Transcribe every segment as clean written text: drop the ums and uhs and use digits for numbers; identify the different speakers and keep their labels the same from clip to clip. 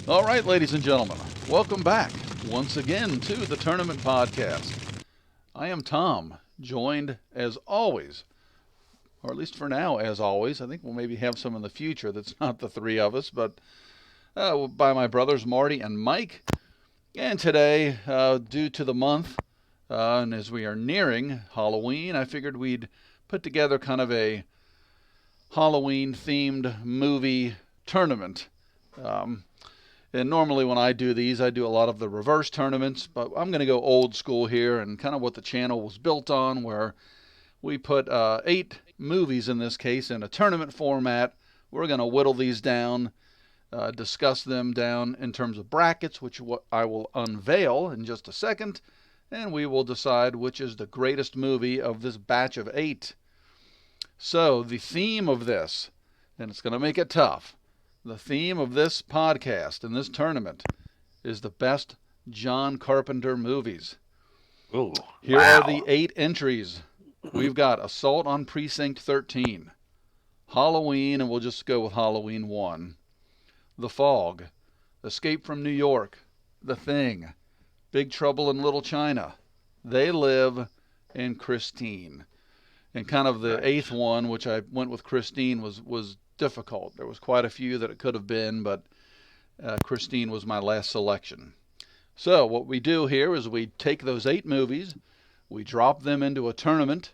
Speaker 1: All right, ladies and gentlemen, welcome back once again to the Tournament Podcast. I am Tom, joined as always, or at least for now, as always. I think we'll maybe have some in the future that's not the three of us, but by my brothers Marty and Mike. And today, due to the month, and as we are nearing Halloween, I figured we'd put together kind of a Halloween-themed movie tournament. And normally when I do these, I do a lot of the reverse tournaments, but I'm going to go old school here and kind of what the channel was built on, where we put 8 movies in this case in a tournament format. We're going to whittle these down, discuss them down in terms of brackets, which I will unveil in just a second, and we will decide which is the greatest movie of this batch of 8. So the theme of this, and it's going to make it tough, the theme of this podcast and this tournament is the best John Carpenter movies.
Speaker 2: Ooh,
Speaker 1: Here are the 8 entries. We've got Assault on Precinct 13, Halloween, and we'll just go with Halloween 1, The Fog, Escape from New York, The Thing, Big Trouble in Little China, They Live, and Christine. And kind of the 8th one, which I went with Christine, was difficult. There was quite a few that it could have been, but Christine was my last selection. So what we do here is we take those 8 movies, we drop them into a tournament.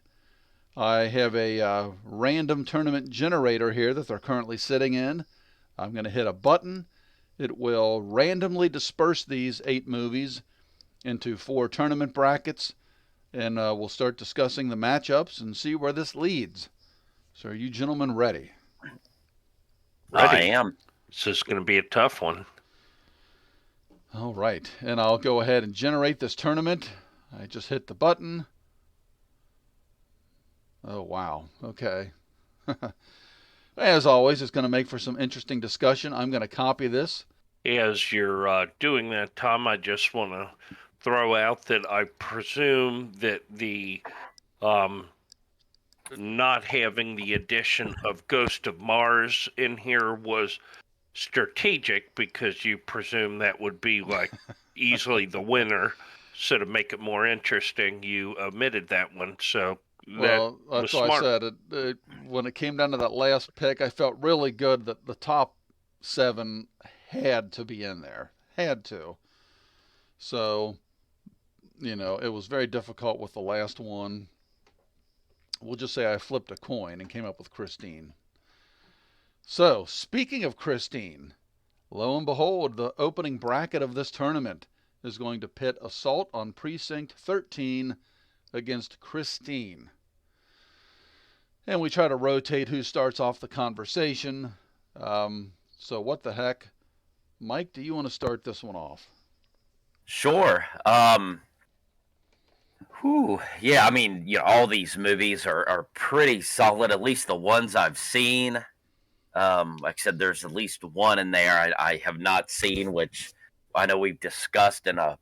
Speaker 1: I have a random tournament generator here that they're currently sitting in. I'm going to hit a button. It will randomly disperse these 8 movies into 4 tournament brackets, and we'll start discussing the matchups and see where this leads. So are you gentlemen ready?
Speaker 2: Ready.
Speaker 3: I am.
Speaker 2: This is going to be a tough one.
Speaker 1: All right, and I'll go ahead and generate this tournament. I just hit the button. Oh, wow. Okay. As always, it's going to make for some interesting discussion. I'm going to copy this.
Speaker 2: As you're doing that, Tom, I just want to throw out that I presume that the not having the addition of Ghost of Mars in here was strategic, because you presume that would be like easily the winner. So to make it more interesting, you omitted that one. So
Speaker 1: Well,
Speaker 2: that
Speaker 1: that's
Speaker 2: was
Speaker 1: why
Speaker 2: smart.
Speaker 1: I said when it came down to that last pick, I felt really good that the top 7 had to be in there. Had to. So, it was very difficult with the last one. We'll just say I flipped a coin and came up with Christine. So, speaking of Christine, lo and behold, the opening bracket of this tournament is going to pit Assault on Precinct 13 against Christine. And we try to rotate who starts off the conversation. So what the heck? Mike, do you want to start this one off?
Speaker 3: Sure. Yeah, I mean, all these movies are pretty solid, at least the ones I've seen. Like I said, there's at least one in there I have not seen, which I know we've discussed in a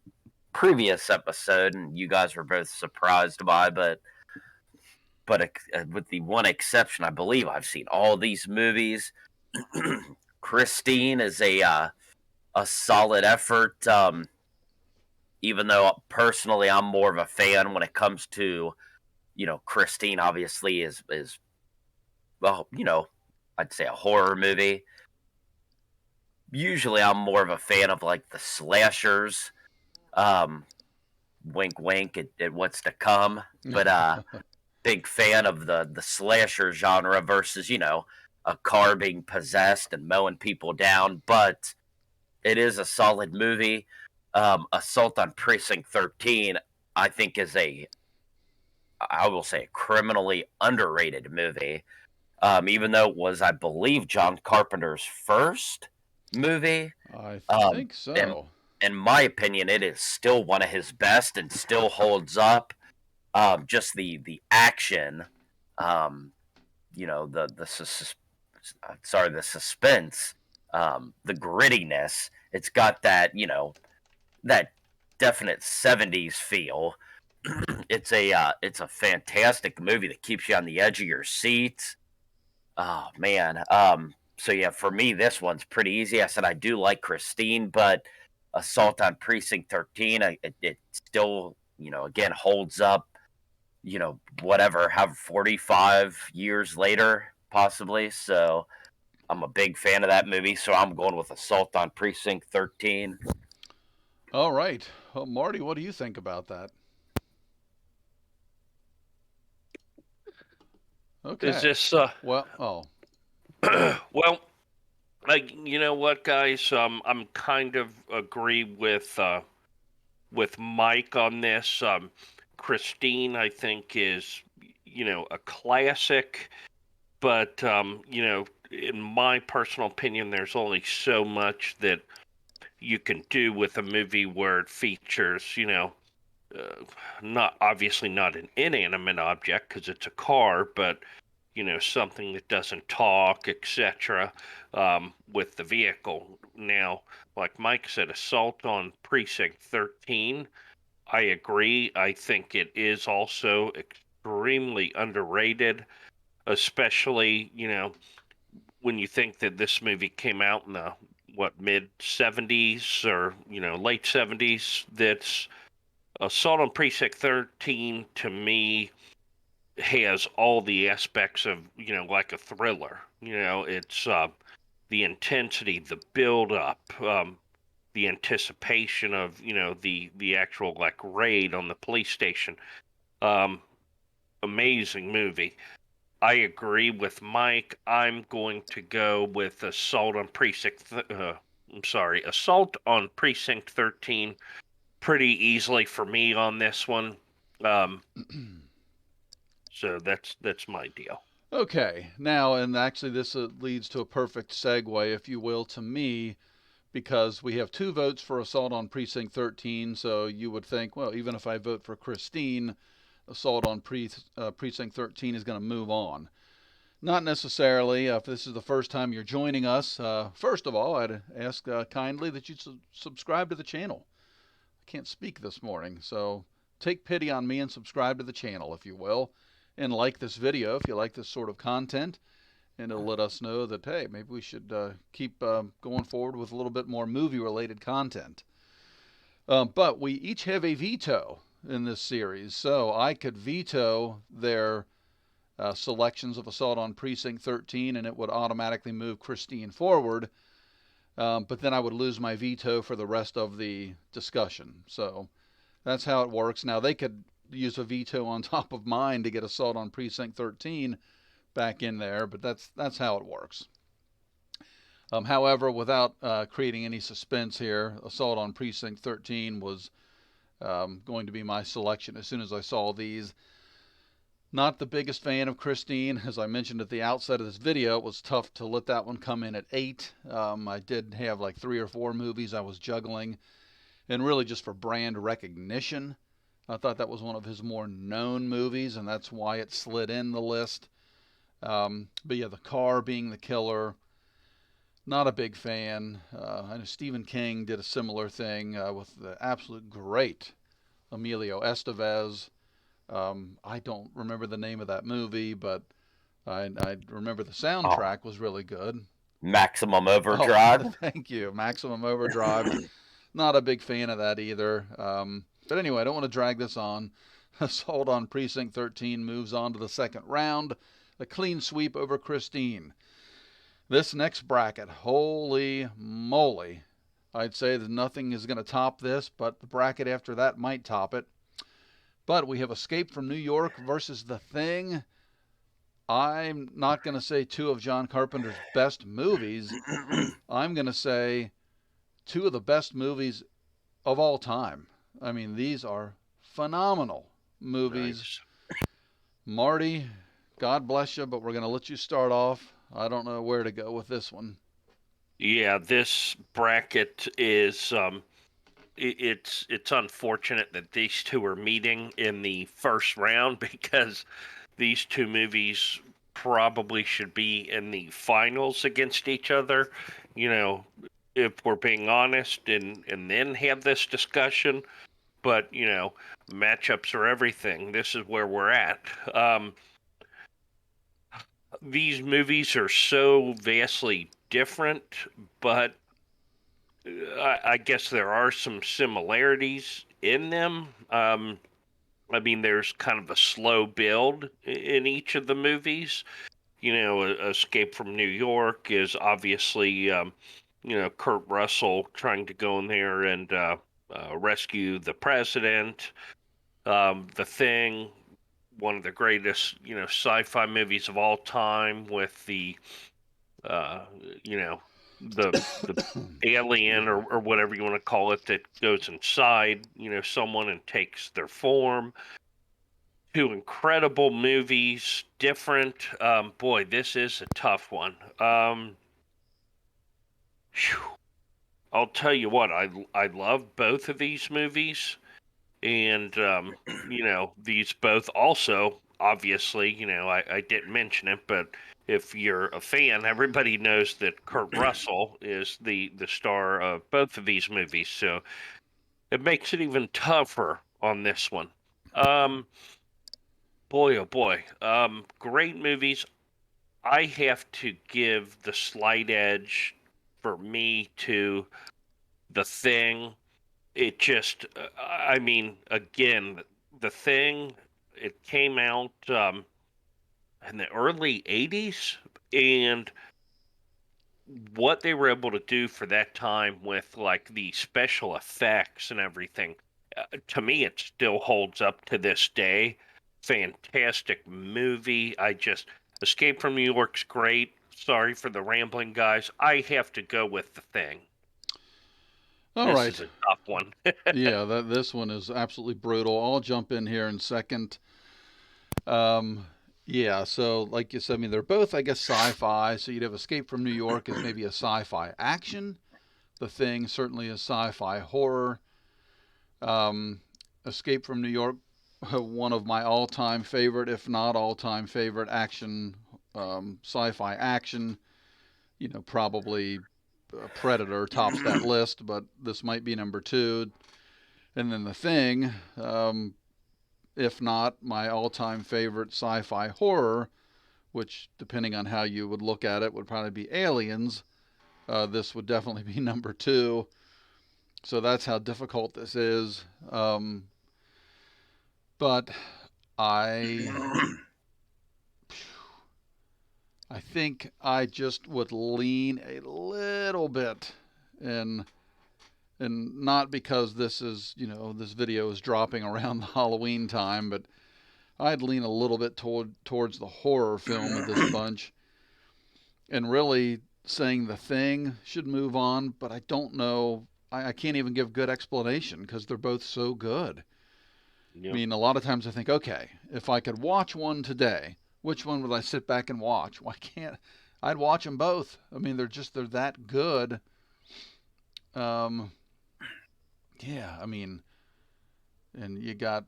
Speaker 3: previous episode, and you guys were both surprised by, but with the one exception, I believe I've seen all these movies. Christine is a solid effort. Even though personally I'm more of a fan when it comes to, Christine obviously is well, I'd say a horror movie. Usually I'm more of a fan of like the slashers. Wink wink at what's to come. But big fan of the slasher genre versus, a car being possessed and mowing people down. But it is a solid movie. Assault on Precinct 13, I think, is I will say, a criminally underrated movie. Even though it was, I believe, John Carpenter's first movie.
Speaker 1: I think so.
Speaker 3: In my opinion, it is still one of his best and still holds up. Just the action, the suspense, the grittiness. It's got that, that definite 70s feel. It's a fantastic movie that keeps you on the edge of your seat. Oh man. So yeah, for me, this one's pretty easy. I said I do like Christine, but Assault on Precinct 13, it still, again, holds up, whatever, have 45 years later, possibly. So I'm a big fan of that movie. So I'm going with Assault on Precinct 13.
Speaker 1: All right. Well, Marty, what do you think about that?
Speaker 2: Is
Speaker 1: Okay.
Speaker 2: this
Speaker 1: Well, oh, go ahead.
Speaker 2: well? Like, you know what, guys? I'm kind of agree with Mike on this. Christine, I think, is a classic, but in my personal opinion, there's only so much that you can do with a movie where it features, uh, not obviously not an inanimate object because it's a car, but something that doesn't talk, etc., with the vehicle. Now, like Mike said, assault on Precinct 13. I agree. I think it is also extremely underrated, especially when you think that this movie came out in the mid 70s or late 70s. That's Assault on Precinct 13 to me has all the aspects of like a thriller. It's the intensity, the build up, the anticipation of the actual like raid on the police station. Um, Amazing movie. I agree with Mike. I'm going to go with Assault on Precinct 13 pretty easily for me on this one. Um, so that's my deal.
Speaker 1: Okay. Now, and actually, this leads to a perfect segue, if you will, to me, because we have two votes for Assault on Precinct 13. So you would think, well, even if I vote for Christine, Assault on Precinct 13 is going to move on. Not necessarily. If this is the first time you're joining us, first of all, I'd ask kindly that you subscribe to the channel. I can't speak this morning, so take pity on me and subscribe to the channel, if you will, and like this video if you like this sort of content, and it'll let us know that, hey, maybe we should keep going forward with a little bit more movie-related content. But we each have a veto in this series, so I could veto their selections of Assault on Precinct 13, and it would automatically move Christine forward. But then I would lose my veto for the rest of the discussion. So that's how it works. Now, they could use a veto on top of mine to get Assault on Precinct 13 back in there, but that's how it works. However, without creating any suspense here, Assault on Precinct 13 was going to be my selection as soon as I saw these. Not the biggest fan of Christine. As I mentioned at the outset of this video, it was tough to let that one come in at 8. I did have like 3 or 4 movies I was juggling, and really just for brand recognition. I thought that was one of his more known movies, and that's why it slid in the list. But yeah, The Car being the killer, not a big fan. I know Stephen King did a similar thing with the absolute great Emilio Estevez. I don't remember the name of that movie, but I remember the
Speaker 3: Oh,
Speaker 1: soundtrack was really good.
Speaker 3: Maximum
Speaker 1: Oh,
Speaker 3: Overdrive.
Speaker 1: thank you. Maximum Overdrive. Not a big fan of that either. But anyway, I don't want to drag this on. Assault on Precinct 13 moves on to the second round. A clean sweep over Christine. This next bracket, holy moly. I'd say that nothing is going to top this, but the bracket after that might top it. But we have Escape from New York versus The Thing. I'm not going to say two of John Carpenter's best movies. I'm going to say two of the best movies of all time. I mean, these are phenomenal movies.
Speaker 2: Nice.
Speaker 1: Marty, God bless you, but we're going to let you start off. I don't know where to go with this one.
Speaker 2: Yeah, this bracket is it's unfortunate that these two are meeting in the first round because these two movies probably should be in the finals against each other. You know, if we're being honest, and then have this discussion. But matchups are everything. This is where we're at. these movies are so vastly different, but I guess there are some similarities in them. I mean, there's kind of a slow build in each of the movies. You know, Escape from New York is obviously, Kurt Russell trying to go in there and rescue the president. The Thing, one of the greatest, sci-fi movies of all time, with uh, you know, the alien or whatever you want to call it that goes inside, someone and takes their form. Two incredible movies, different. Boy, this is a tough one. Whew. I'll tell you what, I love both of these movies, and these both also, obviously, I didn't mention it, but if you're a fan, everybody knows that Kurt Russell is the star of both of these movies, so it makes it even tougher on this one. Um, Boy, oh boy, great movies. I have to give the slight edge for me to The Thing. It just, I mean, again, The Thing, it came out in the early 80s, and what they were able to do for that time with like the special effects and everything, to me, it still holds up to this day. Fantastic movie. Escape from New York's great. Sorry for the rambling, guys. I have to go with The Thing.
Speaker 1: All
Speaker 2: This is
Speaker 1: right.
Speaker 2: a tough one.
Speaker 1: Yeah, this one is absolutely brutal. I'll jump in here in second. Um, yeah, so like you said, I mean, they're both, I guess, sci-fi. So you'd have Escape from New York as maybe a sci-fi action. The Thing certainly is sci-fi horror. Um, Escape from New York, one of my all-time favorite, if not all-time favorite action, sci-fi action. Probably Predator tops that list, but this might be number two. And then The Thing, if not my all-time favorite sci-fi horror, which, depending on how you would look at it, would probably be Aliens. This would definitely be number two. So that's how difficult this is. But I I think I just would lean a little bit, and not because this video is dropping around the Halloween time, but I'd lean a little bit towards the horror film of this bunch, and really saying The Thing should move on, but I don't know. I can't even give good explanation because they're both so good. I
Speaker 2: Yep.
Speaker 1: mean, a lot of times I think, okay, if I could watch one today, which one would I sit back and watch? Why can't I'd watch them both? I mean, they're that good. Um, yeah, I mean, and you got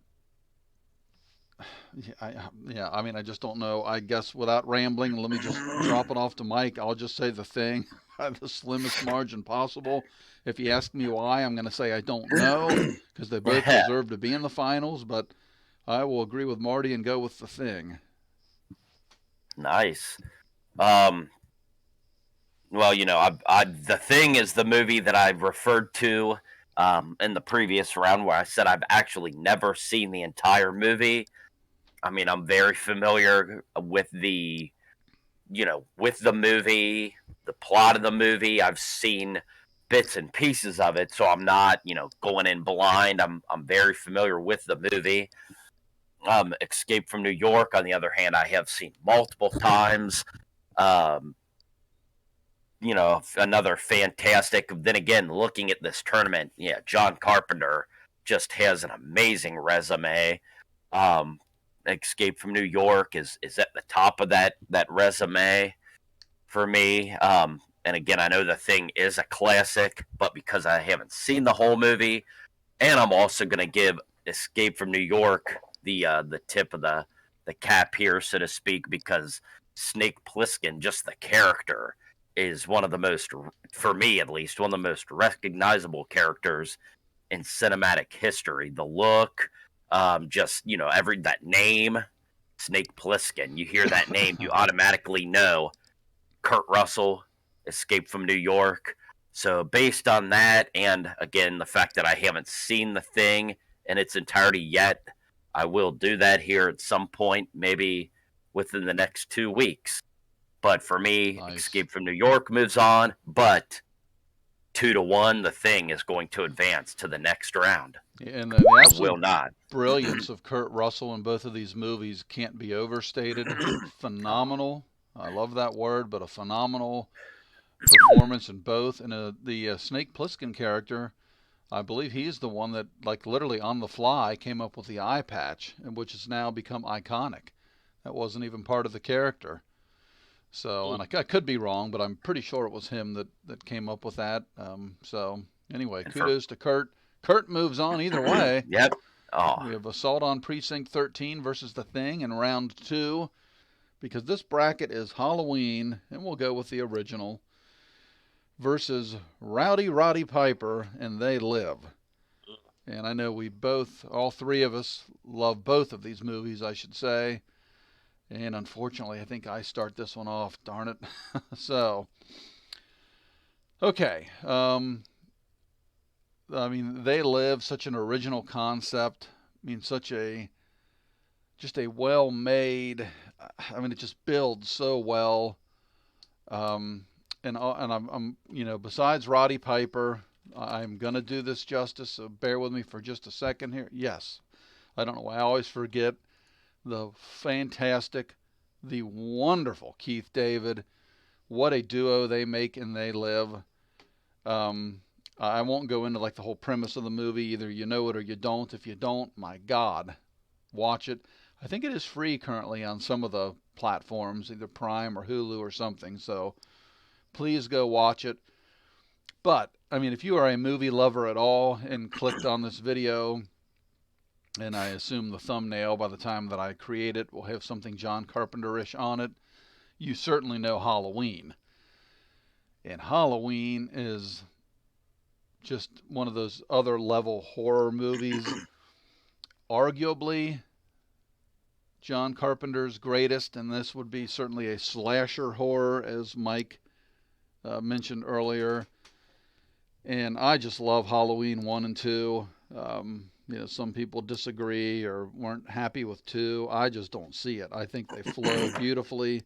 Speaker 1: yeah, I mean, I just don't know. I guess without rambling, let me just drop it off to Mike. I'll just say The Thing by the slimmest margin possible. If you ask me why, I'm going to say I don't know because they both deserve to be in the finals, but I will agree with Marty and go with The Thing.
Speaker 3: Nice. Well, The Thing is the movie that I referred to in the previous round where I said I've actually never seen the entire movie. I mean, I'm very familiar with with the movie, the plot of the movie. I've seen bits and pieces of it, so I'm not, going in blind. I'm very familiar with the movie. Escape from New York, on the other hand, I have seen multiple times. Um, another fantastic. Then again, looking at this tournament, yeah, John Carpenter just has an amazing resume. Um, Escape from New York is at the top of that resume for me. And again, I know The Thing is a classic, but because I haven't seen the whole movie, and I'm also going to give Escape from New York the tip of the cap here, so to speak, because Snake Plissken, just the character, is one of the most, for me at least, one of the most recognizable characters in cinematic history. The look, just every that name, Snake Plissken. You hear that name, you automatically know Kurt Russell, Escape from New York. So based on that, and again, the fact that I haven't seen The Thing in its entirety yet, I will do that here at some point, maybe within the next 2 weeks. But for me,
Speaker 1: Nice.
Speaker 3: Escape from New York moves on, but 2-1, The Thing is going to advance to the next round.
Speaker 1: And the
Speaker 3: I
Speaker 1: absolute
Speaker 3: will not.
Speaker 1: brilliance of Kurt Russell in both of these movies can't be overstated. Phenomenal. I love that word, but a phenomenal performance in both. And the Snake Plissken character, I believe he's the one that, like, literally on the fly came up with the eye patch, and which has now become iconic. That wasn't even part of the character. So, and I could be wrong, but I'm pretty sure it was him that came up with that. So, anyway, kudos to Kurt. Kurt moves on either way.
Speaker 3: Yep.
Speaker 1: We have Assault on Precinct 13 versus The Thing in round 2, because this bracket is Halloween, and we'll go with the original, versus Rowdy Roddy Piper and They Live. And I know we both, all three of us, love both of these movies, I should say. And unfortunately, I think I start this one off, darn it. So, okay. I mean, They Live, such an original concept. I mean, just a well-made, I mean, it just builds so well. And I'm besides Roddy Piper, I'm going to do this justice, so bear with me for just a second here. Yes, I don't know why I always forget the fantastic, the wonderful Keith David. What a duo they make in They Live. I won't go into like the whole premise of the movie. Either you know it or you don't. If you don't, my God, watch it. I think it is free currently on some of the platforms, either Prime or Hulu or something. So please go watch it. But, I mean, if you are a movie lover at all and clicked on this video, and I assume the thumbnail by the time that I create it will have something John Carpenter-ish on it, you certainly know Halloween. And Halloween is just one of those other level horror movies. Arguably John Carpenter's greatest, and this would be certainly a slasher horror, as Mike mentioned earlier. And I just love Halloween 1 and 2. Some people disagree or weren't happy with 2. I just don't see it. I think they flow beautifully.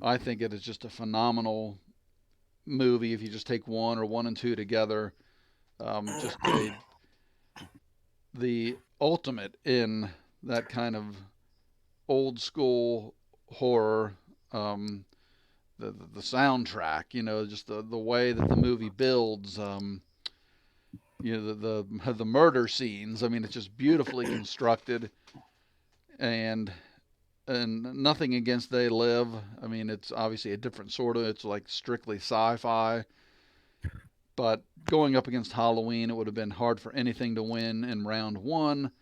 Speaker 1: I think it is just a phenomenal movie if you just take 1 or 1 and 2 together. The ultimate in that kind of old school horror. The soundtrack, just the way that the movie builds. The murder scenes. I mean, it's just beautifully constructed, and nothing against They Live. I mean, it's obviously a different sort of. It's like strictly sci-fi. But going up against Halloween, it would have been hard for anything to win in round 1.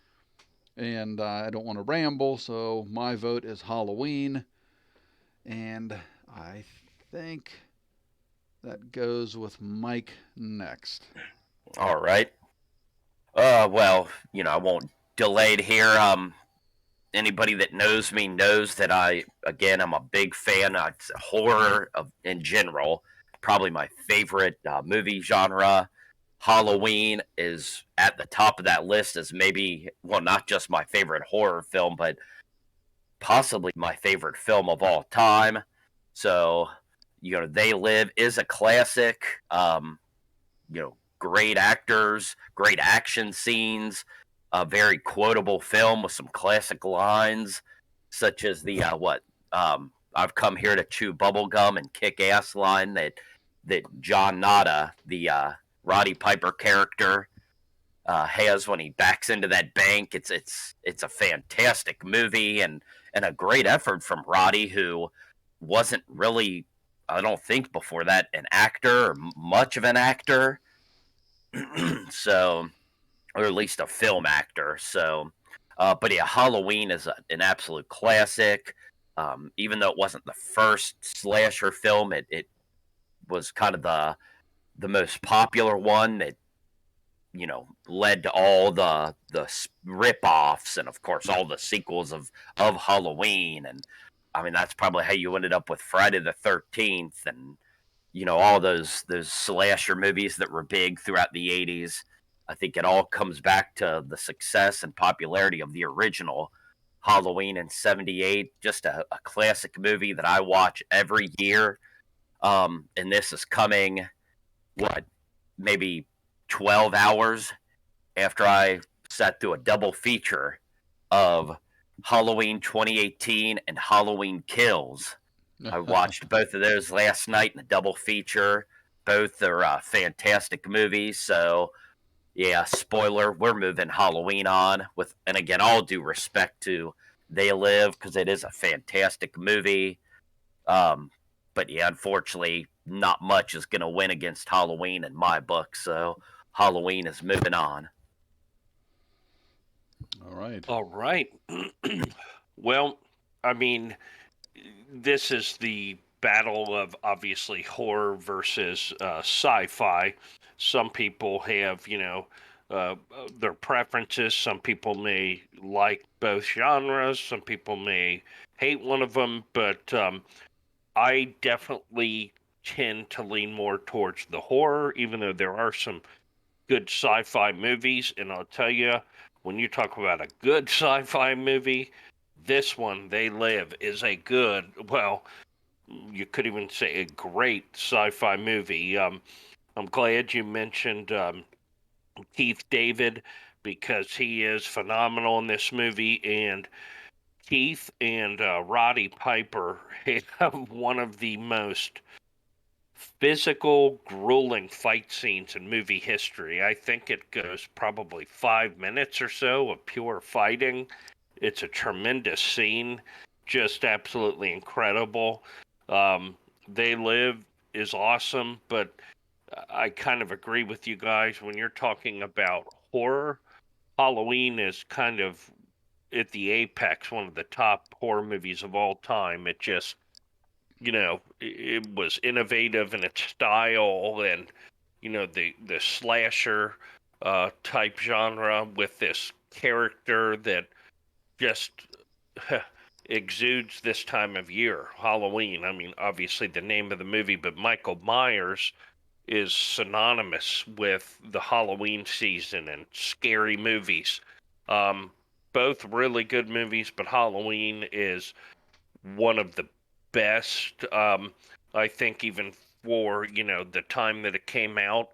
Speaker 1: And I don't want to ramble, so my vote is Halloween. And I think that goes with Mike next.
Speaker 3: All right. Well, I won't delay it here. Anybody that knows me knows that I'm a big fan of horror in general. Probably my favorite movie genre. Halloween is at the top of that list as maybe, well, not just my favorite horror film, but possibly my favorite film of all time. So, They Live is a classic. Great actors, great action scenes, a very quotable film with some classic lines, such as the I've come here to chew bubblegum and kick ass line that John Nada, the Roddy Piper character, has when he backs into that bank. It's a fantastic movie and a great effort from Roddy, who wasn't really, I don't think before that, an actor or much of an actor. So, or at least a film actor. So, but yeah, Halloween is an absolute classic. Even though it wasn't the first slasher film, it was kind of the most popular one. led to all the rip-offs and of course all the sequels of Halloween. And I mean, that's probably how you ended up with Friday the 13th and all those slasher movies that were big throughout the 80s. I think it all comes back to the success and popularity of the original Halloween in 78. Just a classic movie that I watch every year. And this is coming, what, maybe 12 hours after I sat through a double feature of Halloween 2018 and Halloween Kills. I watched both of those last night in a double feature. Both are fantastic movies. So, yeah, spoiler, we're moving Halloween on with, and again, all due respect to They Live because it is a fantastic movie. But yeah, unfortunately, not much is going to win against Halloween in my book. So Halloween is moving on.
Speaker 1: All right.
Speaker 2: All right. Well, I mean, this is the battle of obviously horror versus sci-fi. Some people have, their preferences. Some people may like both genres. Some people may hate one of them. But I definitely tend to lean more towards the horror, even though there are some good sci-fi movies. And I'll tell you, when you talk about a good sci-fi movie, this one, They Live, is a good, well, you could even say a great sci-fi movie. I'm glad you mentioned Keith David because he is phenomenal in this movie, and Keith and Roddy Piper have one of the most physical, grueling fight scenes in movie history. I think it goes probably 5 minutes or so of pure fighting. It's a tremendous scene, just absolutely incredible. They Live is awesome, but I kind of agree with you guys when you're talking about horror. Halloween is kind of at the apex, one of the top horror movies of all time. It just, it was innovative in its style and, the slasher type genre with this character that just exudes this time of year, Halloween. I mean, obviously the name of the movie, but Michael Myers is synonymous with the Halloween season and scary movies. Um, Both really good movies, but Halloween is one of the best. I think even for the time that it came out,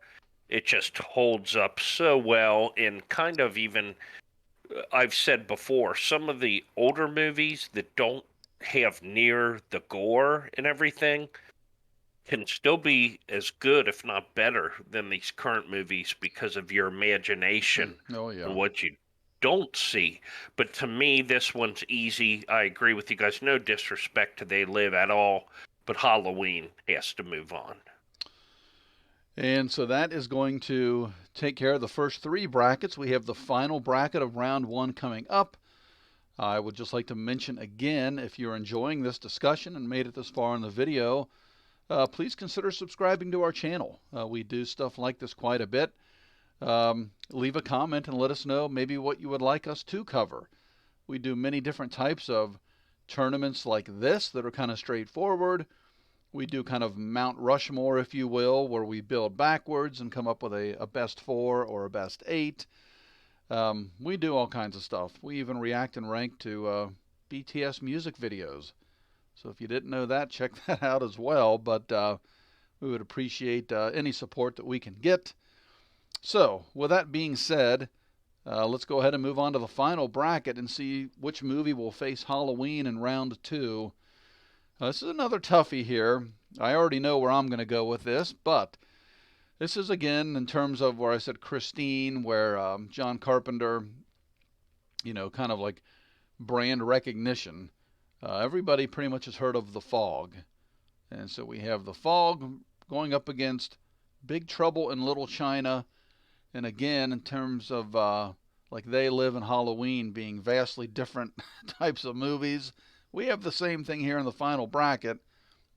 Speaker 2: it just holds up so well. And kind of even I've said before, some of the older movies that don't have near the gore and everything can still be as good, if not better, than these current movies because of your imagination
Speaker 1: Oh, yeah.
Speaker 2: and what you don't see. But to me, this one's easy. I agree with you guys. No disrespect to They Live at all, but Halloween has to move on.
Speaker 1: And so that is going to take care of the first three brackets. We have the final bracket of round one coming up. I would just like to mention again, if you're enjoying this discussion and made it this far in the video, please consider subscribing to our channel. We do stuff like this quite a bit. Leave a comment and let us know maybe what you would like us to cover. We do many different types of tournaments like this that are kind of straightforward. We do kind of Mount Rushmore, if you will, where we build backwards and come up with a best four or a best eight. We do all kinds of stuff. We even react and rank to BTS music videos. So if you didn't know that, check that out as well. But we would appreciate any support that we can get. So with that being said, let's go ahead and move on to the final bracket and see which movie will face Halloween in round two. This is another toughie here. I already know where I'm going to go with this, but this is again in terms of where I said Christine, where John Carpenter, kind of like brand recognition. Everybody pretty much has heard of The Fog. And so we have The Fog going up against Big Trouble in Little China. And again, in terms of like They Live and Halloween being vastly different types of movies, we have the same thing here in the final bracket.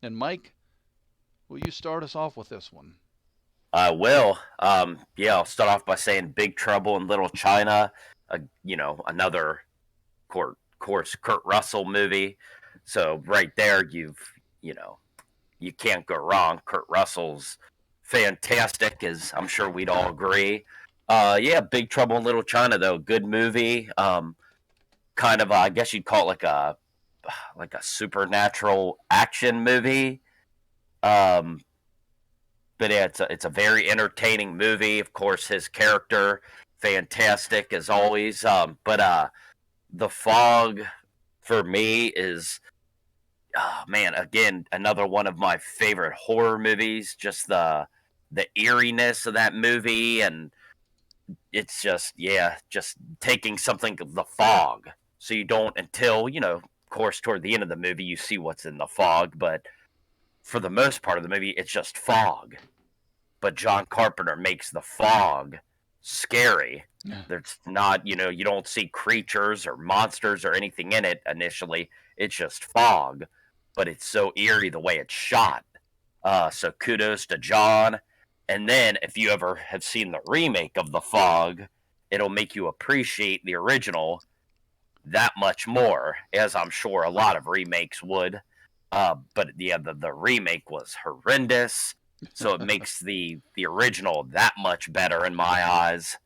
Speaker 1: And Mike, will you start us off with this one?
Speaker 3: I will. Yeah, I'll start off by saying Big Trouble in Little China. Another course Kurt Russell movie. So right there, you know you can't go wrong. Kurt Russell's fantastic, as I'm sure we'd all agree. Yeah, Big Trouble in Little China though, good movie. Kind of, I guess you'd call it like a supernatural action movie. Um, but yeah, it's a very entertaining movie. Of course, his character fantastic as always. But The Fog for me is, oh man, again another one of my favorite horror movies. Just the eeriness of that movie, and it's just, yeah, just taking something of the fog, so you don't, until of course toward the end of the movie you see what's in the fog, but for the most part of the movie it's just fog. But John Carpenter makes the fog scary. There's not, you don't see creatures or monsters or anything in it initially. It's just fog, but it's so eerie the way it's shot. So kudos to John. And then if you ever have seen the remake of The Fog, it'll make you appreciate the original that much more, as I'm sure a lot of remakes would. But yeah, the remake was horrendous, so it makes the original that much better in my eyes.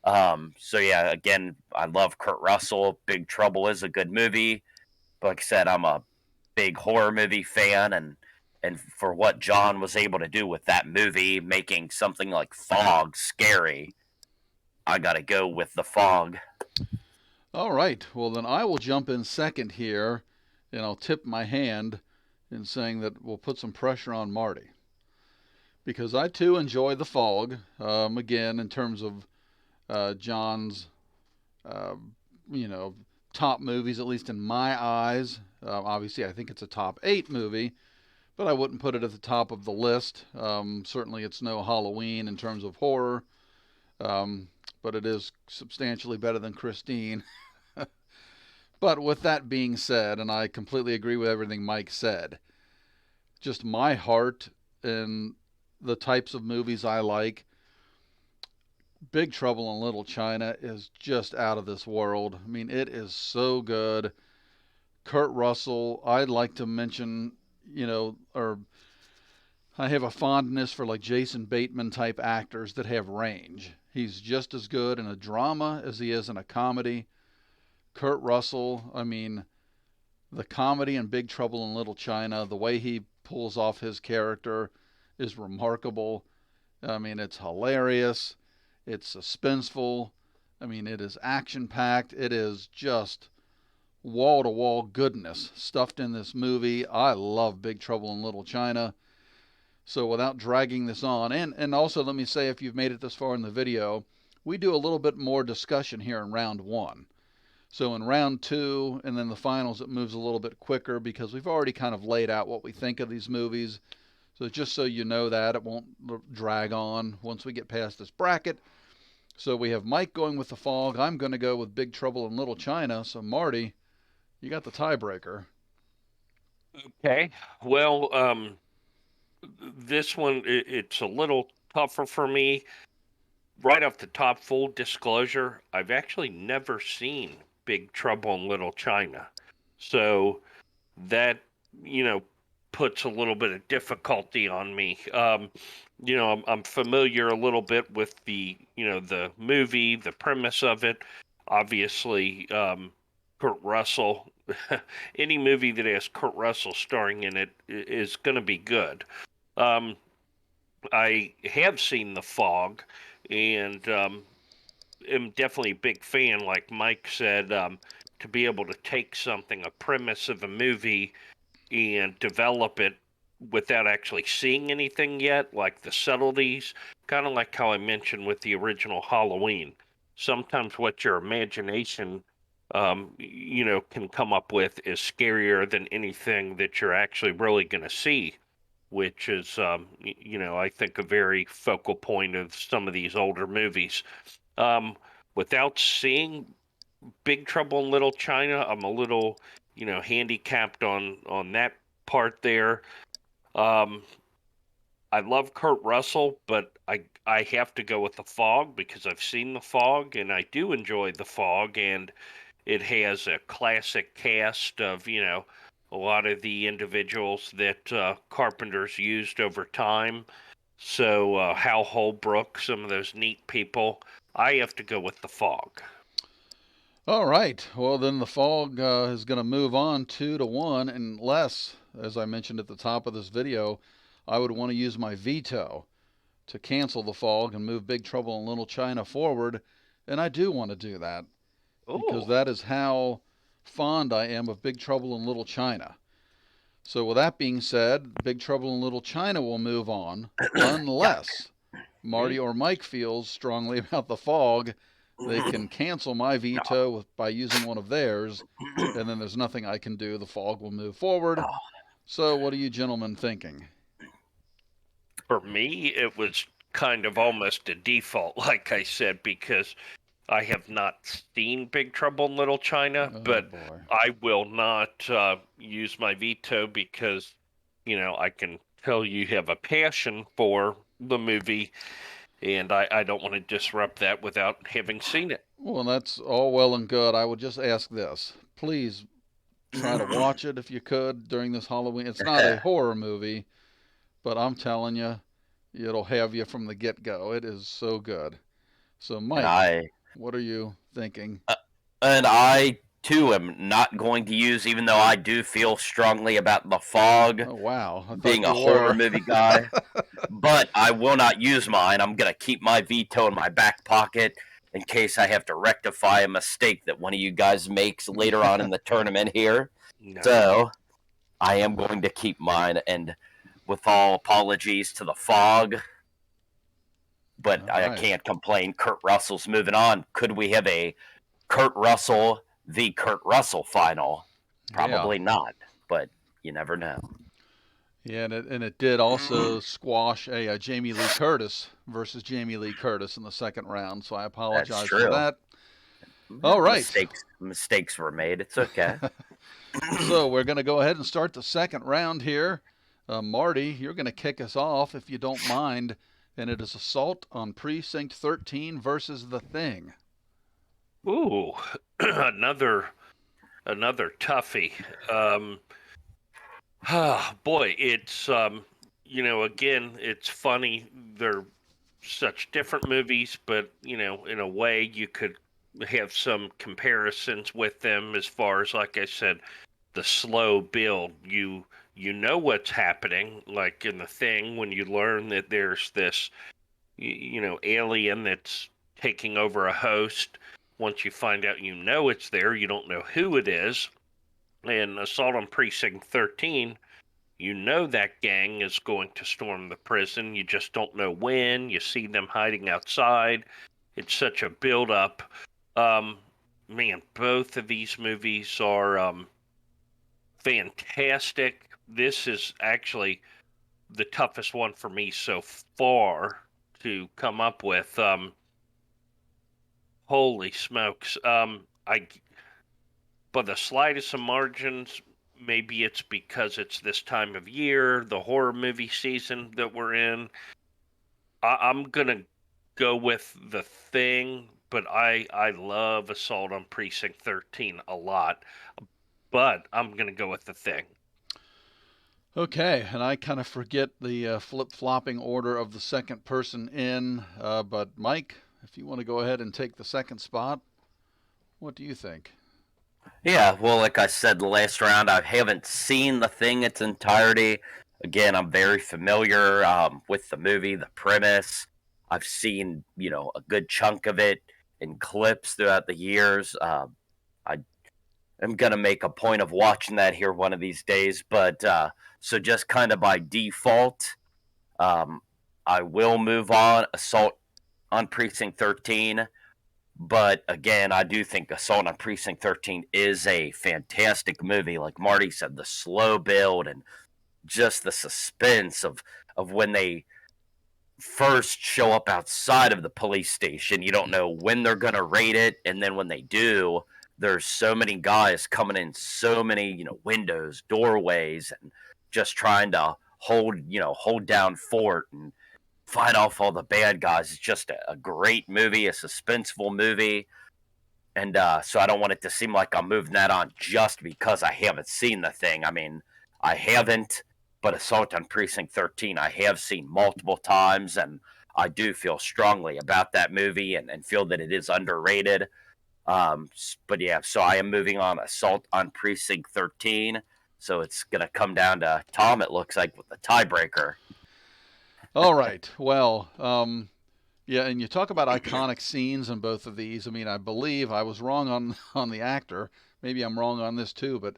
Speaker 3: So yeah, again, I love Kurt Russell. Big Trouble is a good movie. But like I said, I'm a big horror movie fan, and for what John was able to do with that movie, making something like Fog scary, I gotta go with The Fog.
Speaker 1: All right. Well, then I will jump in second here, and I'll tip my hand in saying that we'll put some pressure on Marty because I too enjoy The Fog. Again, in terms of John's, uh, you know, top movies, at least in my eyes. Obviously, I think it's a top 8 movie, but I wouldn't put it at the top of the list. Certainly, it's no Halloween in terms of horror, um, but it is substantially better than Christine. But with that being said, and I completely agree with everything Mike said, just my heart and the types of movies I like, Big Trouble in Little China is just out of this world. I mean, it is so good. Kurt Russell, I'd like to mention, or I have a fondness for like Jason Bateman type actors that have range. He's just as good in a drama as he is in a comedy. Kurt Russell, I mean, the comedy in Big Trouble in Little China, the way he pulls off his character is remarkable. I mean, it's hilarious. It's suspenseful. I mean, it is action packed. It is just wall to wall goodness stuffed in this movie. I love Big Trouble in Little China. So without dragging this on, and also let me say, if you've made it this far in the video, we do a little bit more discussion here in round one. So in round two and then the finals, it moves a little bit quicker because we've already kind of laid out what we think of these movies. So just so you know that, it won't drag on once we get past this bracket. So we have Mike going with The Fog. I'm going to go with Big Trouble in Little China. So Marty, you got the tiebreaker.
Speaker 2: Okay. Well, this one, it's a little tougher for me. Right off the top, full disclosure, I've actually never seen Big Trouble in Little China. So that, you know, puts a little bit of difficulty on me. I'm familiar a little bit with the movie, the premise of it. Obviously, Kurt Russell, any movie that has Kurt Russell starring in it is going to be good. Um, I have seen The Fog, and am definitely a big fan, like Mike said, to be able to take something, a premise of a movie, and develop it without actually seeing anything yet, like the subtleties, kind of like how I mentioned with the original Halloween. Sometimes what your imagination, can come up with is scarier than anything that you're actually really going to see, which is, I think a very focal point of some of these older movies. Um, Without seeing Big Trouble in Little China, I'm a little, handicapped on that part there. Um, I love Kurt Russell, but I have to go with The Fog because I've seen The Fog and I do enjoy The Fog, and it has a classic cast of, a lot of the individuals that Carpenter's used over time. So Hal Holbrook, some of those neat people. I have to go with The Fog.
Speaker 1: All right. Well, then the fog is going to move on 2-1, unless, as I mentioned at the top of this video, I would want to use my veto to cancel the fog and move Big Trouble in Little China forward. And I do want to do that because
Speaker 2: Oh,
Speaker 1: that is how fond I am of Big Trouble in Little China. So, with that being said, Big Trouble in Little China will move on
Speaker 3: Yuck.
Speaker 1: unless Marty or Mike feels strongly about the fog. They can cancel my veto by using one of theirs, and then there's nothing I can do. The fog will move forward.
Speaker 3: Oh,
Speaker 1: So, what are you gentlemen thinking?
Speaker 2: for me, it was kind of almost a default, like I said, because I have not seen Big Trouble in Little China,
Speaker 1: Oh
Speaker 2: but
Speaker 1: boy.
Speaker 2: I will not use my veto because, I can tell you have a passion for the movie, and I don't want to disrupt that without having seen it.
Speaker 1: Well, that's all well and good. I would just ask this. Please try to watch it if you could during this Halloween. It's not a horror movie, but I'm telling you, it'll have you from the get go. It is so good. So,
Speaker 3: and
Speaker 1: Mike,
Speaker 3: I
Speaker 1: what are you thinking?
Speaker 3: uh, and I too am not going to use, even though I do feel strongly about The Fog
Speaker 1: Oh, wow. I thought
Speaker 3: being a
Speaker 1: you
Speaker 3: horror
Speaker 1: were.
Speaker 3: movie guy. But I will not use mine. I'm gonna keep my veto in my back pocket in case I have to rectify a mistake that one of you guys makes later on in the tournament here.
Speaker 2: No.
Speaker 3: So I am going to keep mine, and with all apologies to The Fog, but
Speaker 1: All
Speaker 3: I
Speaker 1: right.
Speaker 3: can't complain. Kurt Russell's moving on. Could we have a Kurt Russell v. Kurt Russell final?
Speaker 1: Yeah.
Speaker 3: Probably not, but you never know.
Speaker 1: Yeah, and it did also squash a Jamie Lee Curtis versus Jamie Lee Curtis in the second round, so I
Speaker 3: That's
Speaker 1: apologize for
Speaker 3: true.
Speaker 1: that. All right.
Speaker 3: Mistakes were made. It's okay.
Speaker 1: So we're going to go ahead and start the second round here. Marty, you're going to kick us off if you don't mind, and it is Assault on Precinct 13 versus The Thing.
Speaker 2: Ooh, another toughie. Boy, it's again, it's funny. They're such different movies, but in a way, you could have some comparisons with them as far as, like I said, the slow build. You know what's happening, like in The Thing, when you learn that there's this alien that's taking over a host. Once you find out, it's there. You don't know who it is. And Assault on Precinct 13, that gang is going to storm the prison. You just don't know when. You see them hiding outside. It's such a build up. Um, Man, both of these movies are fantastic. This is actually the toughest one for me so far to come up with. Holy smokes! I by the slightest of margins, maybe it's because it's this time of year, the horror movie season that we're in. I'm gonna go with The Thing, but I love Assault on Precinct 13 a lot. But I'm gonna go with The Thing.
Speaker 1: Okay, and I kind of forget the flip-flopping order of the second person in, but Mike, if you want to go ahead and take the second spot, what do you think?
Speaker 3: Yeah, well, like I said the last round, I haven't seen The Thing its entirety. Again, I'm very familiar with the movie, the premise. I've seen, a good chunk of it in clips throughout the years. I am going to make a point of watching that here one of these days. But so just kind of by default, um, I will move on. Assault on Precinct 13. But again, I do think Assault on Precinct 13 is a fantastic movie. Like Marty said, the slow build and just the suspense of when they first show up outside of the police station. You don't know when they're going to raid it. And then when they do, there's so many guys coming in so many, windows, doorways, and just trying to hold down fort and fight off all the bad guys. It's just a great movie, a suspenseful movie. And so I don't want it to seem like I'm moving that on just because I haven't seen the thing. I mean, I haven't, but Assault on Precinct 13 I have seen multiple times, and I do feel strongly about that movie and feel that it is underrated. But yeah, so I am moving on Assault on Precinct 13. So it's going to come down to Tom, it looks like, with the tiebreaker.
Speaker 1: All right. Well, yeah, and you talk about iconic scenes in both of these. I mean, I believe I was wrong on the actor. Maybe I'm wrong on this too, but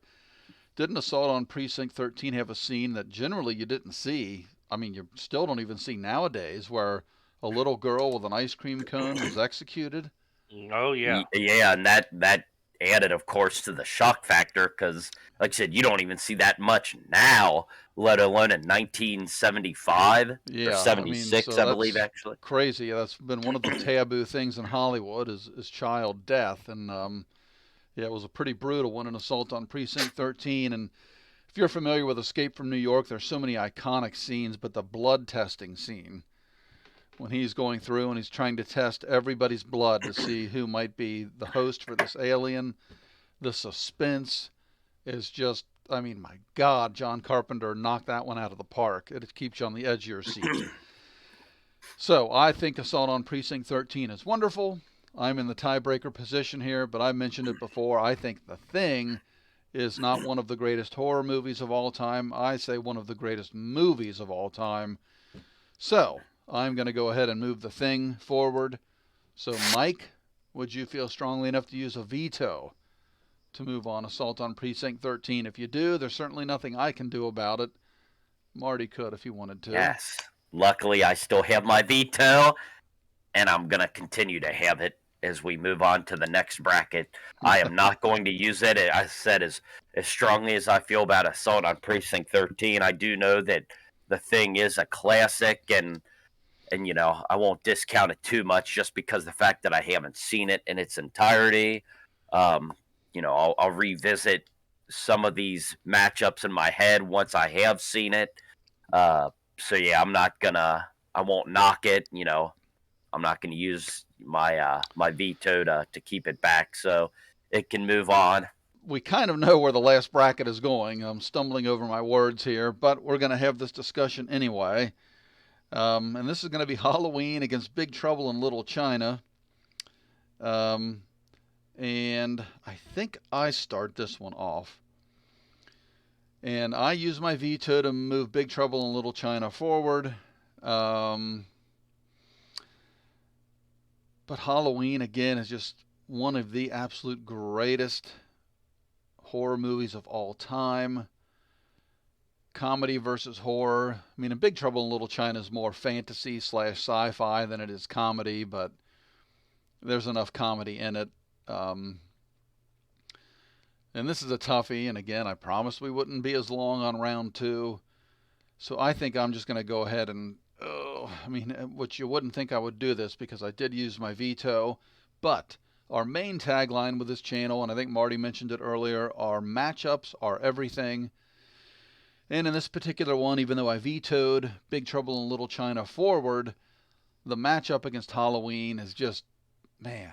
Speaker 1: didn't Assault on Precinct 13 have a scene that generally you didn't see? I mean, you still don't even see nowadays, where a little girl with an ice cream cone was executed.
Speaker 2: Oh yeah.
Speaker 3: Yeah, and that added, of course, to the shock factor because, like I said, you don't even see that much now, let alone in 1975 or
Speaker 1: Yeah, I mean,
Speaker 3: 76,
Speaker 1: so
Speaker 3: I believe,
Speaker 1: that's
Speaker 3: actually.
Speaker 1: crazy. That's been one of the taboo things in Hollywood is child death, and yeah, it was a pretty brutal one, an Assault on Precinct 13. And if you're familiar with Escape from New York, there's so many iconic scenes, but the blood testing scene, when he's going through and he's trying to test everybody's blood to see who might be the host for this alien, the suspense is just, I mean, my God, John Carpenter knocked that one out of the park. It keeps you on the edge of your seat. So I think Assault on Precinct 13 is wonderful. I'm in the tiebreaker position here, but I mentioned it before. I think The Thing is not one of the greatest horror movies of all time. I say one of the greatest movies of all time. So I'm going to go ahead and move The Thing forward. So, Mike, would you feel strongly enough to use a veto to move on Assault on Precinct 13? If you do, there's certainly nothing I can do about it. Marty could if he wanted to.
Speaker 3: Yes. Luckily, I still have my veto, and I'm going to continue to have it as we move on to the next bracket. I am not going to use it. I said as strongly as I feel about Assault on Precinct 13, I do know that The Thing is a classic, and I won't discount it too much just because the fact that I haven't seen it in its entirety. Um, I'll revisit some of these matchups in my head once I have seen it. So yeah, I won't knock it. I'm not gonna use my veto to keep it back, so it can move on.
Speaker 1: We kind of know where the last bracket is going. I'm stumbling over my words here, but we're going to have this discussion anyway. And this is going to be Halloween against Big Trouble in Little China. Um, and I think I start this one off. And I use my veto to move Big Trouble in Little China forward. But Halloween, again, is just one of the absolute greatest horror movies of all time. Comedy versus horror. I mean, in Big Trouble in Little China is more fantasy / sci-fi than it is comedy, but there's enough comedy in it. And this is a toughie, and again, I promised we wouldn't be as long on round two. So I think I'm just going to go ahead and, which you wouldn't think I would do this because I did use my veto, but our main tagline with this channel, and I think Marty mentioned it earlier, our matchups are everything. And in this particular one, even though I vetoed Big Trouble in Little China forward, the matchup against Halloween is just, man,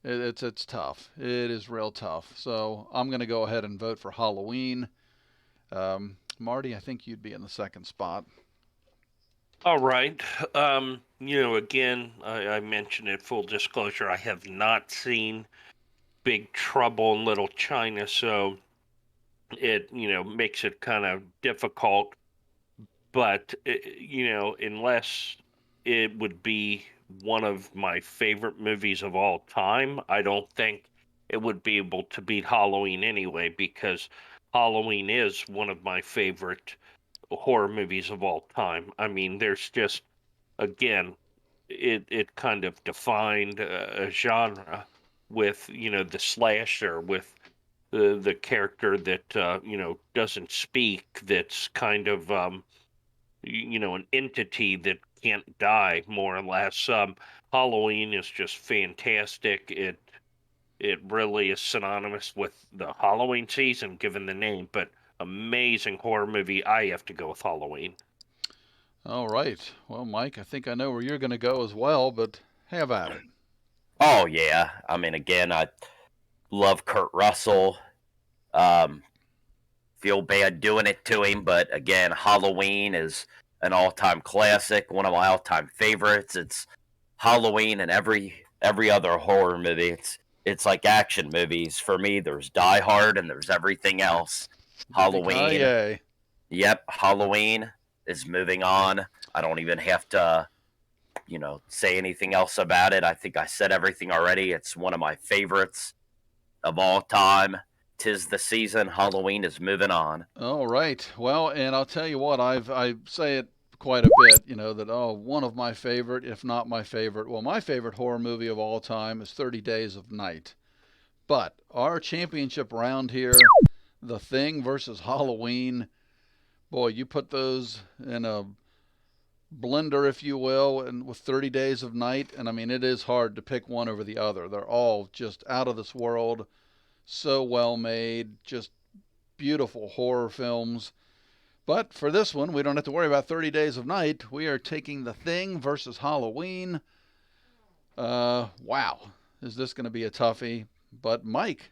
Speaker 1: it's tough. It is real tough. So I'm going to go ahead and vote for Halloween. Marty, I think you'd be in the second spot.
Speaker 2: All right. Again, I mentioned it, full disclosure, I have not seen Big Trouble in Little China, so it, makes it kind of difficult. But, unless it would be one of my favorite movies of all time, I don't think it would be able to beat Halloween anyway, because Halloween is one of my favorite horror movies of all time. I mean, there's just, again, it kind of defined a genre with, the slasher, with the character that, doesn't speak, that's kind of, an entity that can't die, more or less. Halloween is just fantastic. It really is synonymous with the Halloween season, given the name, but amazing horror movie, I have to go with Halloween.
Speaker 1: All right. Well, Mike, I think I know where you're going to go as well, but have at it.
Speaker 3: Oh yeah, I mean, again, I love Kurt Russell. Um, feel bad doing it to him, but again, Halloween is an all-time classic, one of my all-time favorites. It's Halloween and every other horror movie. It's like action movies for me. There's Die Hard and there's everything else. Halloween,
Speaker 1: Yippee-ki-yay.
Speaker 3: yep, Halloween is moving on. I don't even have to, say anything else about it. I think I said everything already. It's one of my favorites of all time. 'Tis the season. Halloween is moving on.
Speaker 1: All right. Well, and I'll tell you what, I say it quite a bit, that one of my favorite, if not my favorite, well, my favorite horror movie of all time is 30 Days of Night. But our championship round here, The Thing versus Halloween, boy, you put those in a blender, if you will, and with 30 Days of Night, and I mean, it is hard to pick one over the other. They're all just out of this world, so well made, just beautiful horror films. But for this one, we don't have to worry about 30 Days of Night. We are taking The Thing versus Halloween. Wow. Is this going to be a toughie? But Mike,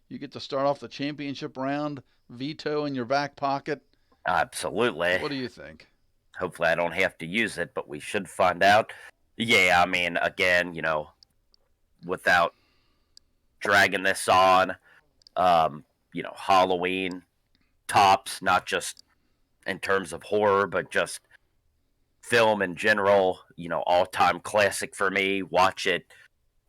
Speaker 1: you get to start off the championship round, veto in your back pocket.
Speaker 3: Absolutely.
Speaker 1: What do you think?
Speaker 3: Hopefully, I don't have to use it, but we should find out. Yeah, I mean, again, without dragging this on, Halloween tops, not just in terms of horror, but just film in general, all time classic for me. Watch it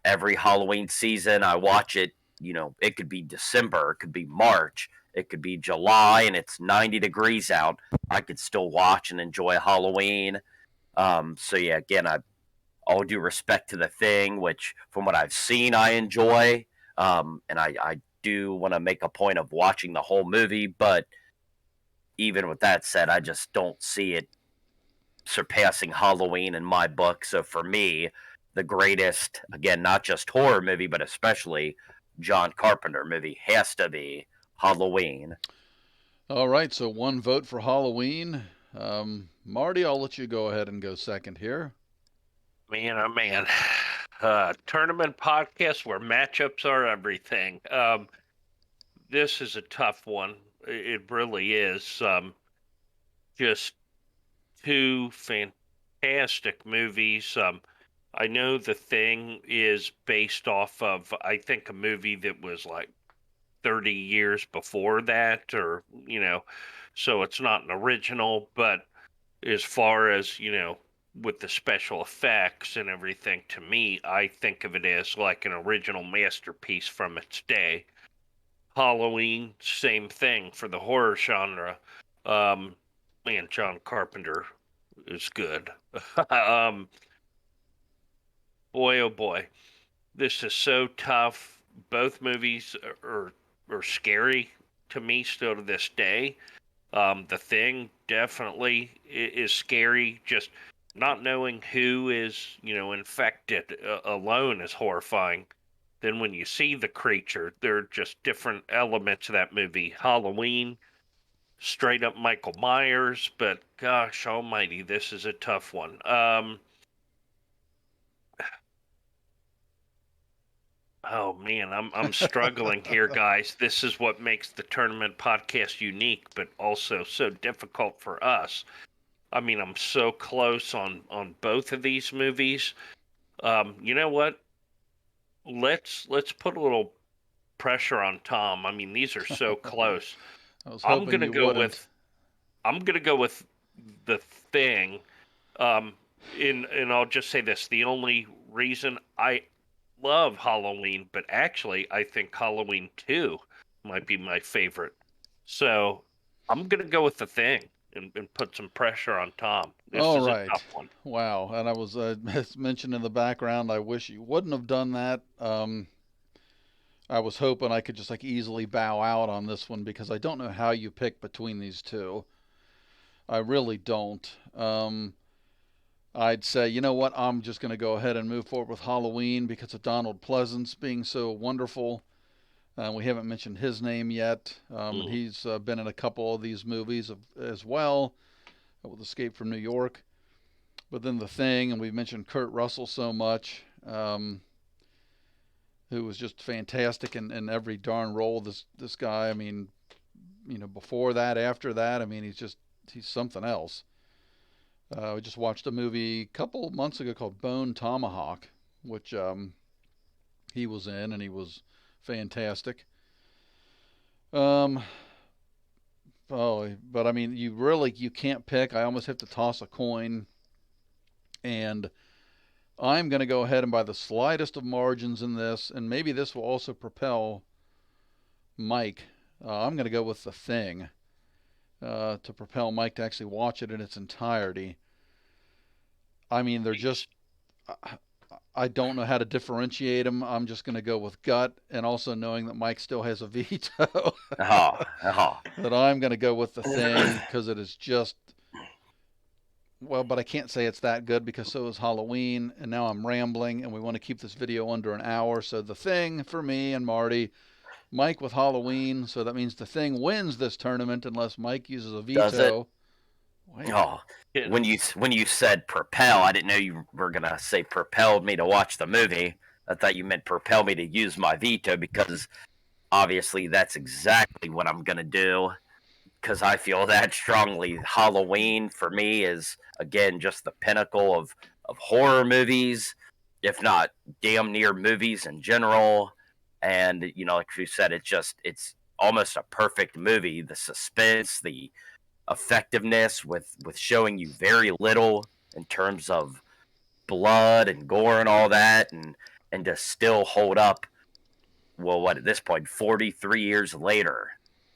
Speaker 3: every Halloween season. I watch it, it could be December, it could be March, it could be July, and it's 90 degrees out. I could still watch and enjoy Halloween. So, yeah, again, all due respect to The Thing, which from what I've seen, I enjoy. And I do want to make a point of watching the whole movie, but even with that said, I just don't see it surpassing Halloween in my book. So for me, the greatest, again, not just horror movie, but especially John Carpenter movie has to be Halloween.
Speaker 1: All right, so one vote for Halloween. Marty, I'll let you go ahead and go second here.
Speaker 2: Man, oh man. Tournament podcast where matchups are everything. This is a tough one. It really is. Just two fantastic movies. I know The Thing is based off of, I think, a movie that was like 30 years before that, or, so it's not an original, but as far as, with the special effects and everything, to me, I think of it as like an original masterpiece from its day. Halloween, same thing for the horror genre. Man, John Carpenter is good. um, boy, oh boy, this is so tough. Both movies are scary to me still to this day. The Thing definitely is scary. Just not knowing who is, infected alone is horrifying. Then when you see the creature, there are just different elements of that movie. Halloween, straight up Michael Myers, but gosh almighty, this is a tough one. Oh man, I'm struggling here, guys. This is what makes the tournament podcast unique, but also so difficult for us. I mean, I'm so close on both of these movies. You know what? Let's put a little pressure on Tom. I mean, these are so close.
Speaker 1: I was
Speaker 2: I'm
Speaker 1: hoping
Speaker 2: gonna
Speaker 1: you
Speaker 2: go
Speaker 1: wouldn't.
Speaker 2: with I'm gonna go with The Thing. Um, and I'll just say this: the only reason I love Halloween, but actually I think Halloween 2 might be my favorite. So I'm gonna go with The Thing and put some pressure on Tom. This
Speaker 1: All
Speaker 2: is a
Speaker 1: right.
Speaker 2: tough one.
Speaker 1: Wow. And I was mentioned in the background, I wish you wouldn't have done that. I was hoping I could just like easily bow out on this one because I don't know how you pick between these two. I really don't. I'd say, you know what, I'm just going to go ahead and move forward with Halloween because of Donald Pleasance being so wonderful. We haven't mentioned his name yet, and he's been in a couple of these movies as well, with Escape from New York. But then The Thing, and we've mentioned Kurt Russell so much, who was just fantastic in every darn role. This guy, I mean, before that, after that, I mean, he's something else. We just watched a movie a couple months ago called Bone Tomahawk, which he was in, and he was fantastic. Um, but I mean, you can't pick. I almost have to toss a coin, and I'm going to go ahead and by the slightest of margins in this, and maybe this will also propel Mike. I'm going to go with The Thing to propel Mike to actually watch it in its entirety. I mean, they're just. I don't know how to differentiate them. I'm just going to go with gut, and also knowing that Mike still has a veto. That I'm going to go with The Thing because it is just. Well, but I can't say it's that good because so is Halloween, and now I'm rambling, and we want to keep this video under an hour. So The Thing for me and Marty, Mike with Halloween. So that means The Thing wins this tournament unless Mike uses a veto.
Speaker 3: Does it?
Speaker 1: Wait.
Speaker 3: Oh, when you said propel, I didn't know you were gonna say propelled me to watch the movie. I thought you meant propel me to use my veto because obviously that's exactly what I'm gonna do. Because I feel that strongly. Halloween for me is again just the pinnacle of horror movies, if not damn near movies in general. And like you said, it's almost a perfect movie. The suspense, the effectiveness with showing you very little in terms of blood and gore and all that, and to still hold up. Well, what at this point, 43 years later,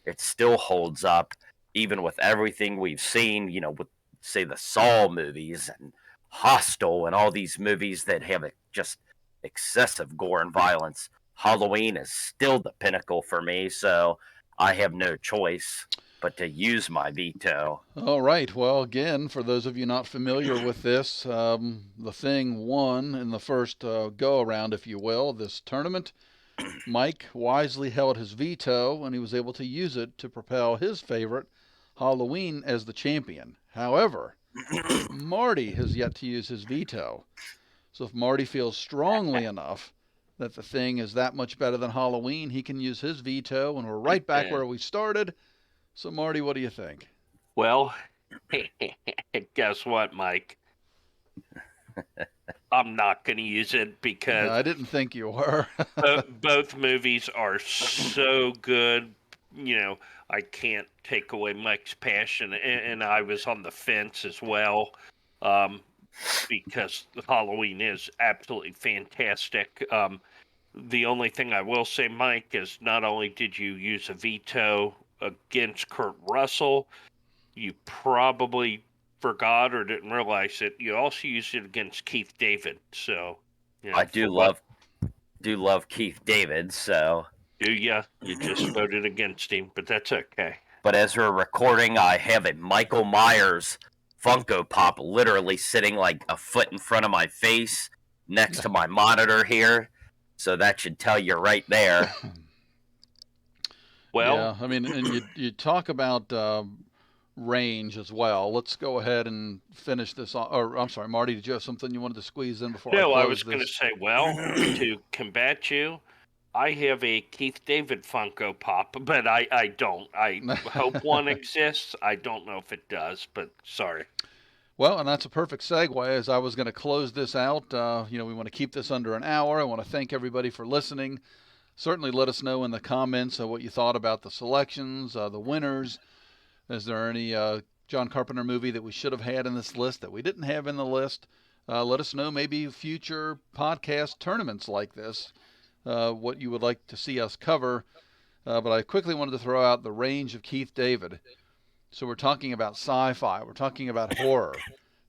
Speaker 3: it still holds up, even with everything we've seen. With say the Saw movies and Hostel and all these movies that have just excessive gore and violence. Halloween is still the pinnacle for me, so I have no choice but to use my veto.
Speaker 1: All right. Well, again, for those of you not familiar with this, The Thing won in the first go around, if you will, this tournament. Mike wisely held his veto, and he was able to use it to propel his favorite, Halloween, as the champion. However, Marty has yet to use his veto. So if Marty feels strongly enough that The Thing is that much better than Halloween, he can use his veto, and we're right back where we started. So, Marty, what do you think?
Speaker 2: Well, guess what, Mike? I'm not going to use it because
Speaker 1: I didn't think you were.
Speaker 2: both movies are so good. I can't take away Mike's passion, and I was on the fence as well, because Halloween is absolutely fantastic. The only thing I will say, Mike, is not only did you use a veto against Kurt Russell, you probably forgot or didn't realize it. You also used it against Keith David. So
Speaker 3: I do love Keith David. So
Speaker 2: do ya? You just voted against him, but that's okay.
Speaker 3: But as we're recording, I have a Michael Myers Funko Pop literally sitting like a foot in front of my face next to my monitor here. So that should tell you right there.
Speaker 2: Well,
Speaker 1: yeah, I mean, and you talk about range as well. Let's go ahead and finish this. Or I'm sorry, Marty, did you have something you wanted to squeeze in before?
Speaker 2: No,
Speaker 1: I
Speaker 2: was going to say, well, to combat you, I have a Keith David Funko Pop, but I don't. I hope one exists. I don't know if it does, but sorry.
Speaker 1: Well, and that's a perfect segue as I was going to close this out. We want to keep this under an hour. I want to thank everybody for listening. Certainly let us know in the comments what you thought about the selections, the winners. Is there any John Carpenter movie that we should have had in this list that we didn't have in the list? Let us know maybe future podcast tournaments like this, what you would like to see us cover. But I quickly wanted to throw out the range of Keith David. So we're talking about sci-fi, we're talking about horror.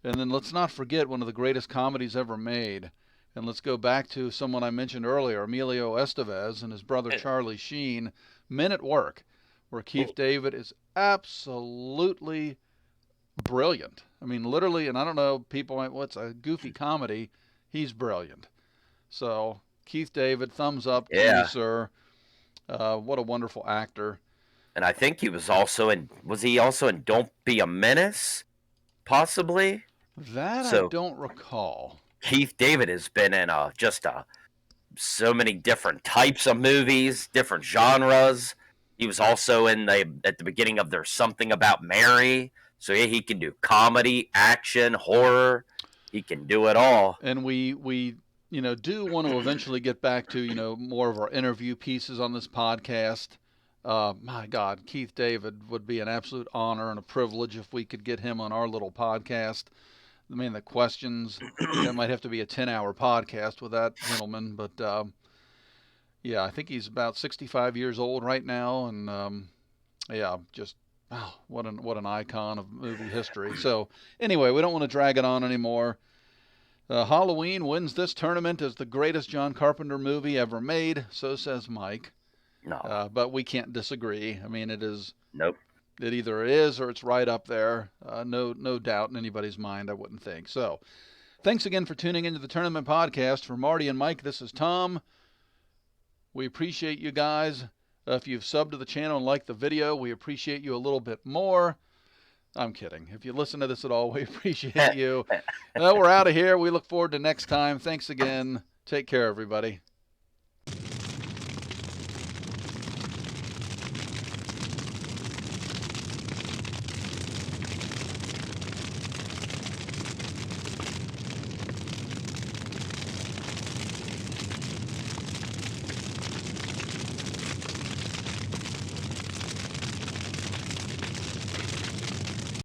Speaker 1: And then let's not forget one of the greatest comedies ever made. And let's go back to someone I mentioned earlier, Emilio Estevez and his brother Charlie Sheen, Men at Work, where Keith David is absolutely brilliant. I mean, literally, and I don't know, people might, what's a goofy comedy? He's brilliant. So, Keith David, thumbs up to you, sir. What a wonderful actor.
Speaker 3: And I think he was also in. Was he also in Don't Be a Menace? Possibly.
Speaker 1: That I
Speaker 3: So
Speaker 1: don't recall.
Speaker 3: Keith David has been in so many different types of movies, different genres. He was also in at the beginning of There's Something About Mary. So yeah, he can do comedy, action, horror. He can do it all.
Speaker 1: And we do want to eventually get back to more of our interview pieces on this podcast. My God, Keith David would be an absolute honor and a privilege if we could get him on our little podcast. I mean, the questions, that might have to be a 10-hour podcast with that gentleman. But yeah, I think he's about 65 years old right now. And yeah, just, wow, what an icon of movie history. So anyway, we don't want to drag it on anymore. Halloween wins this tournament as the greatest John Carpenter movie ever made. So says Mike.
Speaker 3: No.
Speaker 1: But we can't disagree. I mean, it is.
Speaker 3: Nope.
Speaker 1: It either is or it's right up there. No doubt in anybody's mind, I wouldn't think. So, thanks again for tuning into the Tournament Podcast. For Marty and Mike, this is Tom. We appreciate you guys. If you've subbed to the channel and liked the video, we appreciate you a little bit more. I'm kidding. If you listen to this at all, we appreciate you. We're out of here. We look forward to next time. Thanks again. Take care, everybody.